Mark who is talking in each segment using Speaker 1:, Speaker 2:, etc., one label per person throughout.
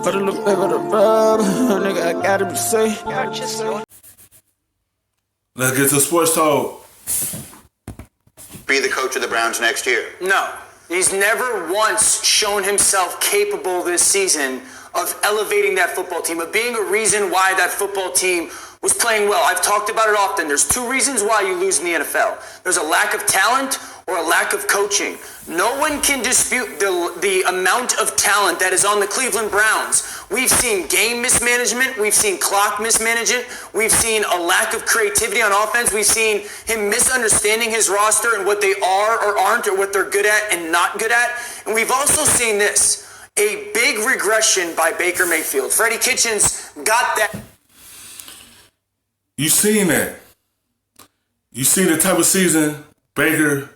Speaker 1: Put a little bit of the rub, nigga, I gotta be safe.
Speaker 2: Let's get to sports talk.
Speaker 3: Be the coach of the Browns next year?
Speaker 4: No. He's never once shown himself capable this season of elevating that football team, of being a reason why that football team was playing well. I've talked about it often. There's two reasons why you lose in the NFL. There's a lack of talent or a lack of coaching. No one can dispute the amount of talent that is on the Cleveland Browns. We've seen game mismanagement. We've seen clock mismanagement. We've seen a lack of creativity on offense. We've seen him misunderstanding his roster and what they are or aren't, or what they're good at and not good at. And we've also seen this, a big regression by Baker Mayfield. Freddie Kitchens got that.
Speaker 2: You seen that. You see the type of season Baker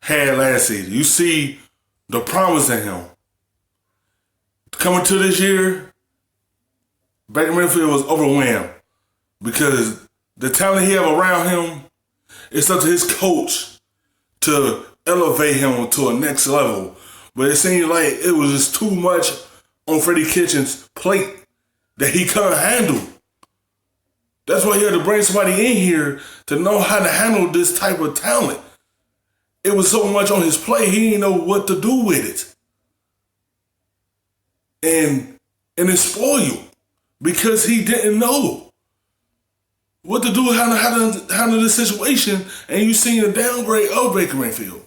Speaker 2: had last season. You see the promise in him. Coming to this year, Baker Mayfield was overwhelmed because the talent he have around him, it's up to his coach to elevate him to a next level. But it seemed like it was just too much on Freddie Kitchens' plate that he couldn't handle. That's why he had to bring somebody in here to know how to handle this type of talent. It was so much on his plate, he didn't know what to do with it. And it spoiled you because he didn't know what to do, how to handle this situation, and you seen a downgrade of Baker Mayfield.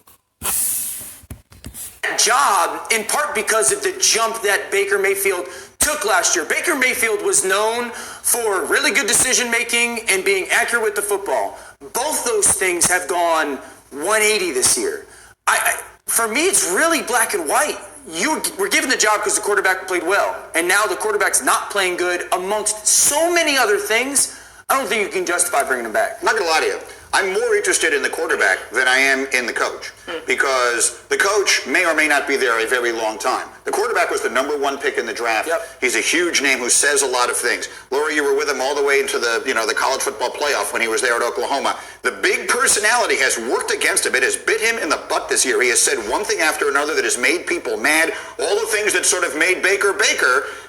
Speaker 4: Job in part because of the jump that Baker Mayfield took last year. Baker Mayfield was known for really good decision making and being accurate with the football. Both those things have gone 180 this year. For me, it's really black and white. You were given the job because the quarterback played well, and now the quarterback's not playing good amongst so many other things. I don't think you can justify bringing him back.
Speaker 3: I'm not going to lie to you. I'm more interested in the quarterback than I am in the coach, because the coach may or may not be there a very long time. The quarterback was the number one pick in the draft.
Speaker 4: Yep.
Speaker 3: He's a huge name who says a lot of things. Laura, you were with him all the way into the college football playoff when he was there at Oklahoma. The big personality has worked against him. It has bit him in the butt this year. He has said one thing after another that has made people mad. All the things that sort of made Baker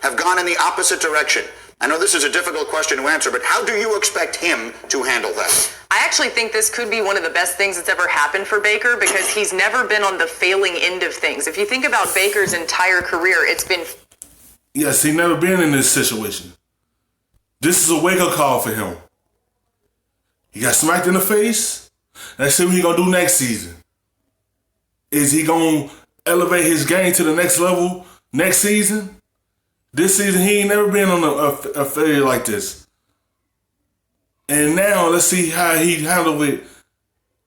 Speaker 3: have gone in the opposite direction. I know this is a difficult question to answer, but how do you expect him to handle that?
Speaker 5: I actually think this could be one of the best things that's ever happened for Baker, because he's never been on the failing end of things. If you think about Baker's entire career, it's been...
Speaker 2: Yes, he never been in this situation. This is a wake-up call for him. He got smacked in the face. Let's see what he going to do next season. Is he going to elevate his game to the next level next season? This season, he ain't never been on a failure like this. And now, let's see how he handle it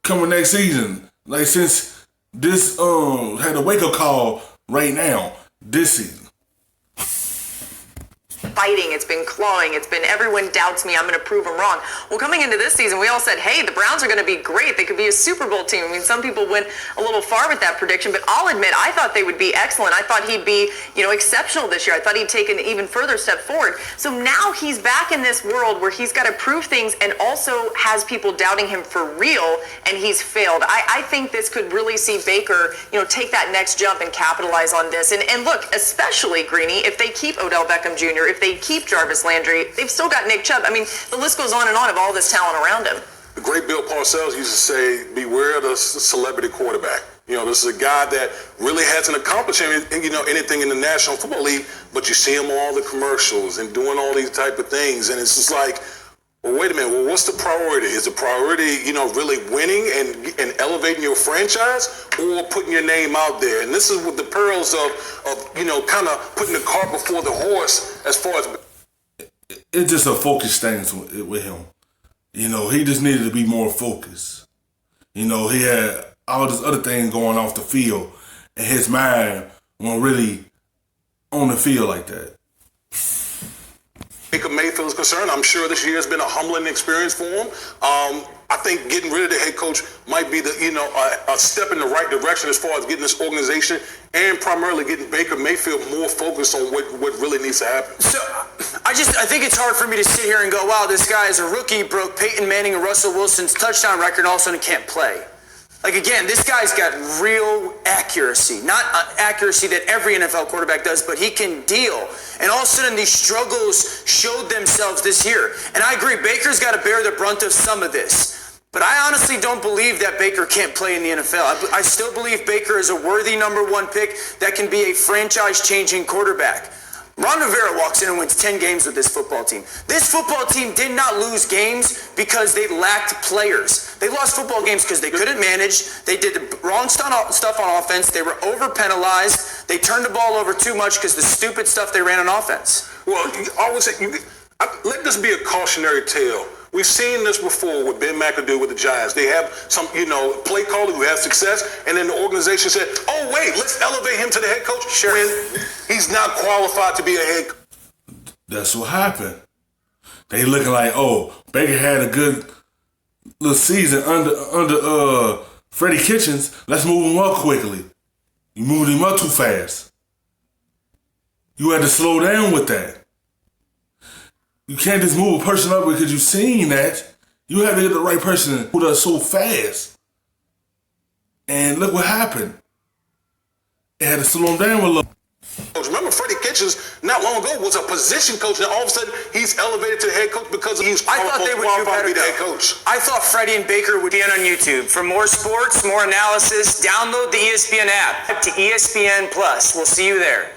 Speaker 2: coming next season. Like, since this had a wake-up call right now, this season.
Speaker 5: Fighting, it's been clawing, it's been everyone doubts me, I'm going to prove them wrong. Well, coming into this season, we all said, hey, the Browns are going to be great. They could be a Super Bowl team. I mean, some people went a little far with that prediction, but I'll admit, I thought they would be excellent. I thought he'd be, exceptional this year. I thought he'd take an even further step forward. So now he's back in this world where he's got to prove things and also has people doubting him for real, and he's failed. I think this could really see Baker, take that next jump and capitalize on this. And look, especially, Greeny, if they keep Odell Beckham Jr., if they keep Jarvis Landry, they've still got Nick Chubb. I mean, the list goes on and on of all this talent around him.
Speaker 6: The great Bill Parcells used to say, beware of the celebrity quarterback. This is a guy that really hasn't accomplished anything in the National Football League, but you see him on all the commercials and doing all these type of things, and it's just like, well, wait a minute. Well, what's the priority? Is the priority, really winning and elevating your franchise, or putting your name out there? And this is what the perils of kind of putting the cart before the horse as far as...
Speaker 2: It's just a focus thing with him. He just needed to be more focused. He had all this other thing going off the field, and his mind wasn't really on the field like that.
Speaker 6: Baker Mayfield is concerned, I'm sure this year has been a humbling experience for him. I think getting rid of the head coach might be a step in the right direction as far as getting this organization and primarily getting Baker Mayfield more focused on what really needs to happen.
Speaker 4: So I think it's hard for me to sit here and go, wow, this guy is a rookie, broke Peyton Manning and Russell Wilson's touchdown record, and all of a sudden can't play. Like, again, this guy's got real accuracy. Not accuracy that every NFL quarterback does, but he can deal. And all of a sudden, these struggles showed themselves this year. And I agree, Baker's got to bear the brunt of some of this. But I honestly don't believe that Baker can't play in the NFL. I still believe Baker is a worthy number one pick that can be a franchise-changing quarterback. Ron Rivera walks in and wins 10 games with this football team. This football team did not lose games because they lacked players. They lost football games because they couldn't manage. They did the wrong stuff on offense. They were over-penalized. They turned the ball over too much because the stupid stuff they ran on offense.
Speaker 6: Well, let this be a cautionary tale. We've seen this before with Ben McAdoo with the Giants. They have some, play caller who has success, and then the organization said, oh, wait, let's elevate him to the head coach.
Speaker 4: Sure.
Speaker 6: When he's not qualified to be a head coach.
Speaker 2: That's what happened. They looking like, oh, Baker had a good little season under Freddie Kitchens. Let's move him up quickly. You moved him up too fast. You had to slow down with that. You can't just move a person up because you've seen that. You have to get the right person who does so fast. And look what happened. They had to slow him down a little.
Speaker 6: Remember, Freddie Kitchens not long ago was a position coach, and all of a sudden he's elevated to the head coach because he's qualified to be the head coach.
Speaker 4: I thought Freddie and Baker would be on YouTube. For more sports, more analysis, download the ESPN app to ESPN Plus. We'll see you there.